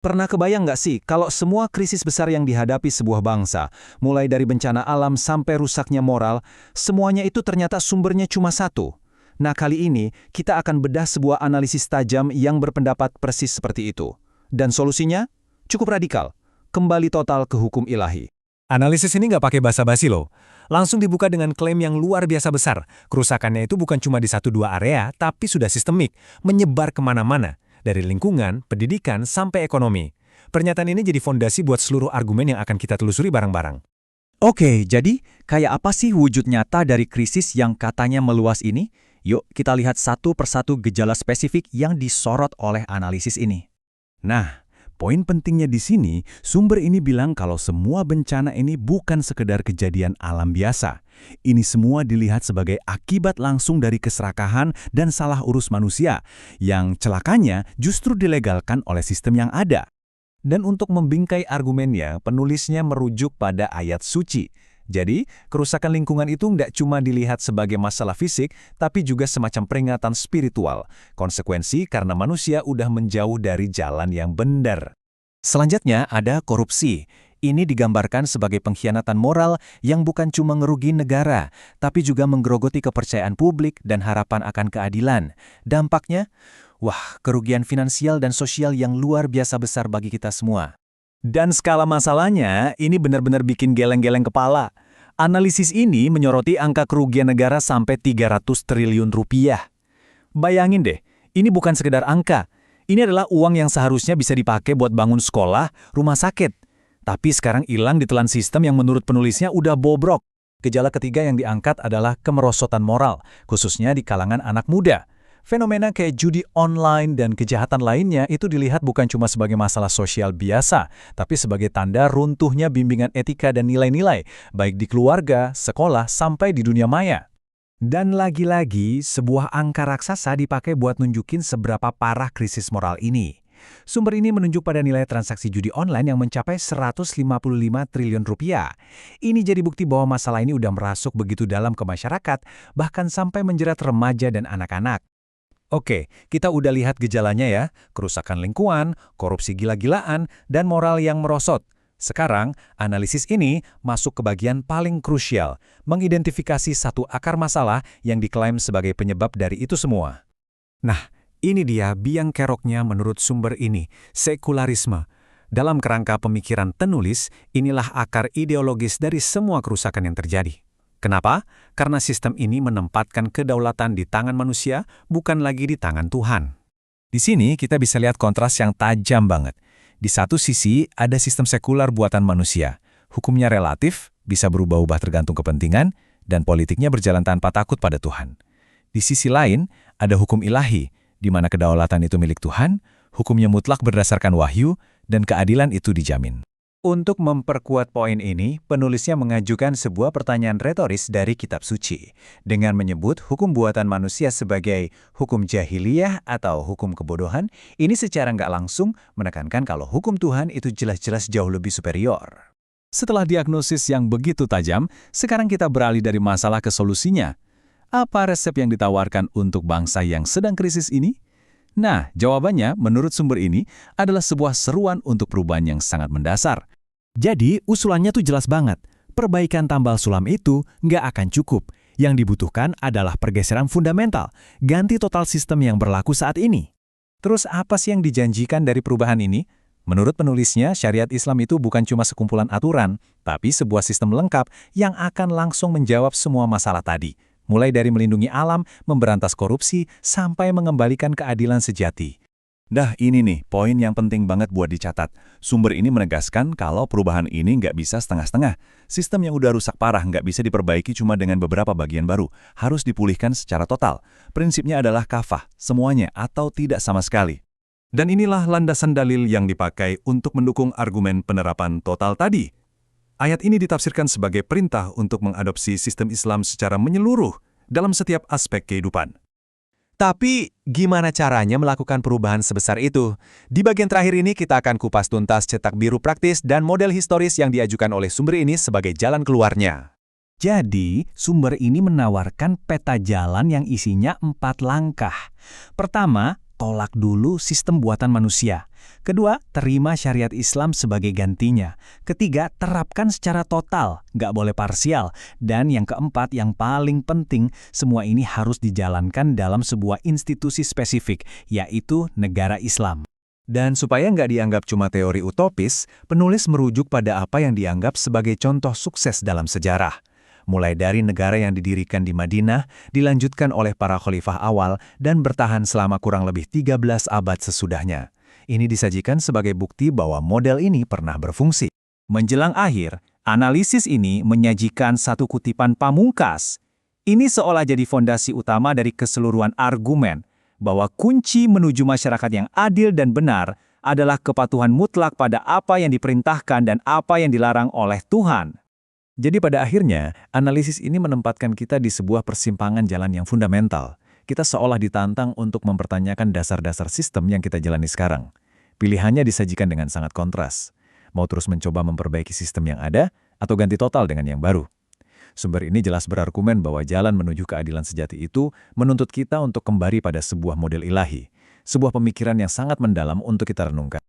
Pernah kebayang nggak sih kalau semua krisis besar yang dihadapi sebuah bangsa, mulai dari bencana alam sampai rusaknya moral, semuanya itu ternyata sumbernya cuma satu? Nah, kali ini kita akan bedah sebuah analisis tajam yang berpendapat persis seperti itu. Dan solusinya? Cukup radikal. Kembali total ke hukum ilahi. Analisis ini nggak pakai basa-basi loh. Langsung dibuka dengan klaim yang luar biasa besar. Kerusakannya itu bukan cuma di 1-2 area, tapi sudah sistemik, menyebar kemana-mana. Dari lingkungan, pendidikan, sampai ekonomi. Pernyataan ini jadi fondasi buat seluruh argumen yang akan kita telusuri bareng-bareng. Oke, jadi kayak apa sih wujud nyata dari krisis yang katanya meluas ini? Yuk kita lihat satu persatu gejala spesifik yang disorot oleh analisis ini. Nah, poin pentingnya di sini, sumber ini bilang kalau semua bencana ini bukan sekedar kejadian alam biasa. Ini semua dilihat sebagai akibat langsung dari keserakahan dan salah urus manusia, yang celakanya justru dilegalkan oleh sistem yang ada. Dan untuk membingkai argumennya, penulisnya merujuk pada ayat suci. Jadi, kerusakan lingkungan itu nggak cuma dilihat sebagai masalah fisik, tapi juga semacam peringatan spiritual. Konsekuensi karena manusia udah menjauh dari jalan yang benar. Selanjutnya ada korupsi. Ini digambarkan sebagai pengkhianatan moral yang bukan cuma ngerugi negara, tapi juga menggerogoti kepercayaan publik dan harapan akan keadilan. Dampaknya, kerugian finansial dan sosial yang luar biasa besar bagi kita semua. Dan skala masalahnya, ini benar-benar bikin geleng-geleng kepala. Analisis ini menyoroti angka kerugian negara sampai 300 triliun rupiah. Bayangin deh, ini bukan sekedar angka. Ini adalah uang yang seharusnya bisa dipakai buat bangun sekolah, rumah sakit. Tapi sekarang hilang ditelan sistem yang menurut penulisnya udah bobrok. Gejala ketiga yang diangkat adalah kemerosotan moral, khususnya di kalangan anak muda. Fenomena kayak judi online dan kejahatan lainnya itu dilihat bukan cuma sebagai masalah sosial biasa, tapi sebagai tanda runtuhnya bimbingan etika dan nilai-nilai, baik di keluarga, sekolah, sampai di dunia maya. Dan lagi-lagi, sebuah angka raksasa dipakai buat nunjukin seberapa parah krisis moral ini. Sumber ini menunjuk pada nilai transaksi judi online yang mencapai 155 triliun rupiah. Ini jadi bukti bahwa masalah ini udah merasuk begitu dalam ke masyarakat, bahkan sampai menjerat remaja dan anak-anak. Oke, kita udah lihat gejalanya ya, kerusakan lingkungan, korupsi gila-gilaan, dan moral yang merosot. Sekarang, analisis ini masuk ke bagian paling krusial, mengidentifikasi satu akar masalah yang diklaim sebagai penyebab dari itu semua. Nah, ini dia biang keroknya menurut sumber ini, sekularisme. Dalam kerangka pemikiran penulis, inilah akar ideologis dari semua kerusakan yang terjadi. Kenapa? Karena sistem ini menempatkan kedaulatan di tangan manusia, bukan lagi di tangan Tuhan. Di sini kita bisa lihat kontras yang tajam banget. Di satu sisi ada sistem sekular buatan manusia. Hukumnya relatif, bisa berubah-ubah tergantung kepentingan, dan politiknya berjalan tanpa takut pada Tuhan. Di sisi lain, ada hukum ilahi, di mana kedaulatan itu milik Tuhan, hukumnya mutlak berdasarkan wahyu, dan keadilan itu dijamin. Untuk memperkuat poin ini, penulisnya mengajukan sebuah pertanyaan retoris dari kitab suci, dengan menyebut hukum buatan manusia sebagai hukum jahiliyah atau hukum kebodohan. Ini secara nggak langsung menekankan kalau hukum Tuhan itu jelas-jelas jauh lebih superior. Setelah diagnosis yang begitu tajam, sekarang kita beralih dari masalah ke solusinya. Apa resep yang ditawarkan untuk bangsa yang sedang krisis ini? Nah, jawabannya menurut sumber ini adalah sebuah seruan untuk perubahan yang sangat mendasar. Jadi, usulannya tuh jelas banget. Perbaikan tambal sulam itu nggak akan cukup. Yang dibutuhkan adalah pergeseran fundamental, ganti total sistem yang berlaku saat ini. Terus apa sih yang dijanjikan dari perubahan ini? Menurut penulisnya, syariat Islam itu bukan cuma sekumpulan aturan, tapi sebuah sistem lengkap yang akan langsung menjawab semua masalah tadi. Mulai dari melindungi alam, memberantas korupsi, sampai mengembalikan keadilan sejati. Dah ini nih, poin yang penting banget buat dicatat. Sumber ini menegaskan kalau perubahan ini nggak bisa setengah-setengah. Sistem yang udah rusak parah nggak bisa diperbaiki cuma dengan beberapa bagian baru. Harus dipulihkan secara total. Prinsipnya adalah kafah, semuanya atau tidak sama sekali. Dan inilah landasan dalil yang dipakai untuk mendukung argumen penerapan total tadi. Ayat ini ditafsirkan sebagai perintah untuk mengadopsi sistem Islam secara menyeluruh dalam setiap aspek kehidupan. Tapi, gimana caranya melakukan perubahan sebesar itu? Di bagian terakhir ini kita akan kupas tuntas cetak biru praktis dan model historis yang diajukan oleh sumber ini sebagai jalan keluarnya. Jadi, sumber ini menawarkan peta jalan yang isinya 4 langkah. Pertama, tolak dulu sistem buatan manusia. Kedua, terima syariat Islam sebagai gantinya. Ketiga, terapkan secara total, nggak boleh parsial. Dan yang keempat, yang paling penting, semua ini harus dijalankan dalam sebuah institusi spesifik, yaitu negara Islam. Dan supaya nggak dianggap cuma teori utopis, penulis merujuk pada apa yang dianggap sebagai contoh sukses dalam sejarah. Mulai dari negara yang didirikan di Madinah, dilanjutkan oleh para khalifah awal, dan bertahan selama kurang lebih 13 abad sesudahnya. Ini disajikan sebagai bukti bahwa model ini pernah berfungsi. Menjelang akhir, analisis ini menyajikan satu kutipan pamungkas. Ini seolah jadi fondasi utama dari keseluruhan argumen, bahwa kunci menuju masyarakat yang adil dan benar adalah kepatuhan mutlak pada apa yang diperintahkan dan apa yang dilarang oleh Tuhan. Jadi pada akhirnya, analisis ini menempatkan kita di sebuah persimpangan jalan yang fundamental. Kita seolah ditantang untuk mempertanyakan dasar-dasar sistem yang kita jalani sekarang. Pilihannya disajikan dengan sangat kontras. Mau terus mencoba memperbaiki sistem yang ada, atau ganti total dengan yang baru. Sumber ini jelas berargumen bahwa jalan menuju keadilan sejati itu menuntut kita untuk kembali pada sebuah model ilahi, sebuah pemikiran yang sangat mendalam untuk kita renungkan.